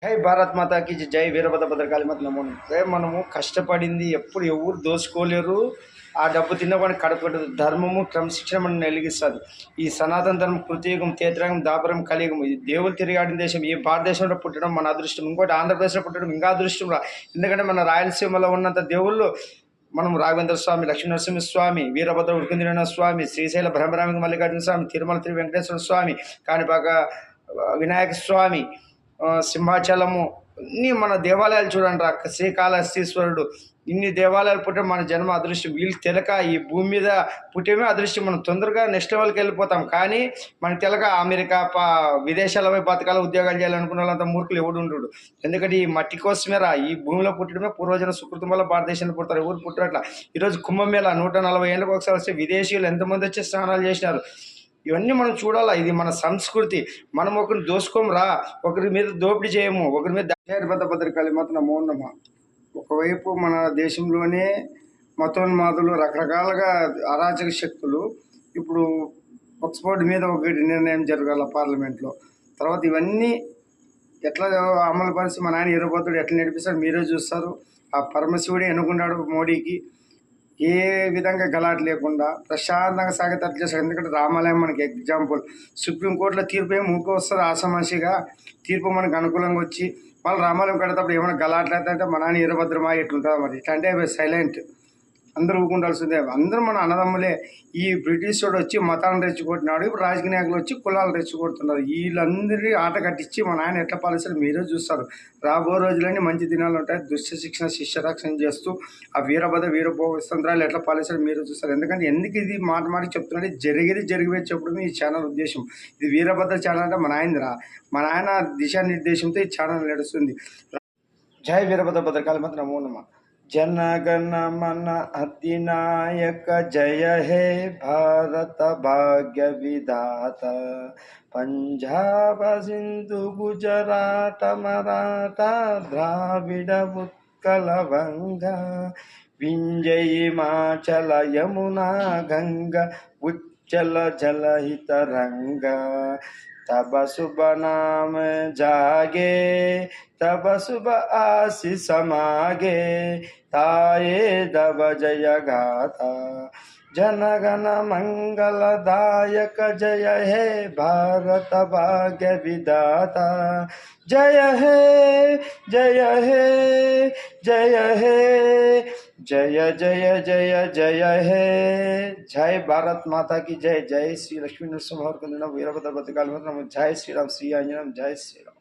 జై భారత్ మాతాకి జై వీరభద్ర భద్రకాళి మాత నమో నమః. మనము కష్టపడింది ఎప్పుడు ఎవరు దోచుకోలేరు. ఆ డబ్బు తిన్నవాడిని కడపడదు. ధర్మము క్రమశిక్షణ మనం వెలిగిస్తుంది. ఈ సనాతన ధర్మం కృతయుగం, తేత్రయుగం, దాపరం, కలియుగం. ఈ దేవులు తిరిగాడిన దేశం. ఈ భారతదేశంలో పుట్టడం మన అదృష్టం. ఇంకోటి ఆంధ్రప్రదేశ్లో పుట్టడం ఇంకా అదృష్టం రా. ఎందుకంటే మన రాయలసీమలో ఉన్నంత దేవుళ్ళు మనం రాఘవేంద్ర స్వామి, లక్ష్మీ నరసింహ స్వామి, వీరభద్ర ఉడికింద్రనాథ స్వామి, శ్రీశైల బ్రహ్మరామిక మల్లికార్జున స్వామి, తిరుమల శ్రీ వెంకటేశ్వర స్వామి, కాణిపాక వినాయక స్వామి, సింహాచలము, ఇన్ని మన దేవాలయాలు చూడండి రా. శ్రీకాళహస్తీశ్వరుడు, ఇన్ని దేవాలయాలు పుట్టే మన జన్మ అదృష్టం. వీళ్ళు తెలక ఈ భూమి మీద పుట్టేమే అదృష్టం. మనం తొందరగా నెక్స్ట్ లెవెల్కి వెళ్ళిపోతాం. కానీ మన తెలక అమెరికా విదేశాల పోయి బతకాల ఉద్యోగాలు చేయాలనుకున్న వాళ్ళంత మూర్ఖులు ఎవడు ఉండడు. ఎందుకంటే ఈ మట్టి కోసమే రా. ఈ భూమిలో పుట్టడమే పూర్వజన సుకృతం వల్ల భారతదేశంలో పుడతారు. ఎవరు పుట్టరట్లా. ఈరోజు కుంభమేళ 140 ఏళ్ళకి ఒకసారి వస్తే విదేశీయులు ఎంతమంది వచ్చి స్నానాలు చేసినారు. ఇవన్నీ మనం చూడాలా. ఇది మన సంస్కృతి. మనం ఒకరిని దోసుకోము రా, ఒకరి మీద దోపిడీ చేయము, ఒకరి మీద భద్రకాళి మాత్రం నమో నమః. ఒకవైపు మన దేశంలోనే మతోన్మాదులు, రకరకాలుగా అరాచక శక్తులు. ఇప్పుడు ఆక్స్ఫోర్డ్ మీద ఒకటి నిర్ణయం జరగాల పార్లమెంట్లో. తర్వాత ఇవన్నీ ఎట్లా అమలు పరిచి మన ఆయన ఇరవబోతుడు ఎట్లా నడిపిస్తాడు మీరే చూస్తారు. ఆ పరమశివుడే ఎన్నుకున్నాడు మోడీకి. ఏ విధంగా గలాట్ లేకుండా ప్రశాంతంగా సాగేటట్లు చేశాడు. ఎందుకంటే రామాలయం మనకి ఎగ్జాంపుల్. సుప్రీంకోర్టులో తీర్పు ఏమి ఊరికే వస్తుంది ఆషామాషిగా. తీర్పు మనకు అనుకూలంగా వచ్చి వాళ్ళు రామాలయం కడేటప్పుడు ఏమైనా గలాట్లేదంటే మా నాన్న వీరభద్రమా ఎట్లుంటుంది మరి. ఇట్లా అంటే సైలెంట్, అందరూ ఊకుండాల్సిందే. అందరూ మన అన్నదమ్ములే. ఈ బ్రిటిష్ వాడు వచ్చి మతాలను రెచ్చగొట్టినాడు. ఇప్పుడు రాజకీయ నాయకులు వచ్చి కులాలు రెచ్చగొడుతున్నారు. వీళ్ళందరినీ ఆట కట్టించి మన ఆయన ఎట్లా పాలిస్తారు మీరే చూస్తారు. రాబో రోజులన్నీ మంచి దినాలు ఉంటాయి. దుష్ట శిక్షణ శిష్య రక్షణ చేస్తూ ఆ వీరభద్ర వీరభోగతంత్రాలు ఎట్లా పాలిస్తారు మీరే చూస్తారు. ఎందుకంటే ఎందుకు ఇది మాట మాట చెప్తున్నాడు, జరిగిపోయి చెప్పడం ఈ ఛానల్ ఉద్దేశం. ఇది వీరభద్ర ఛానల్ అంటే మన ఆయనరా. మన ఆయన దిశానిర్దేశంతో ఈ ఛానల్ నడుస్తుంది. జై వీరభద్ర భద్రకాళి మాత్రం నమో నమః. जनगण मन अधिनायक जय हे भारत भाग्य विधाता। पंजाब सिंधु गुजरात मराठा द्राविड उत्कल वंगा, विंध्य हिमाचल यमुना गंगा उच्चल जलहित रंगा। तब शुभ नाम जागे, तब शुभ आशीष मागे, ताये दब जय गाथा। जनगण मंगलदायक जय हे भारत भाग्य विधाता। जय हे जय हे जय हे जय जय जय जय हे। जय भारत माता की जय। जय श्री लक्ष्मी नरसिंह वीरभद्र भद्रकाली। जय श्री राम, श्री आंजनेय, जय श्री राम।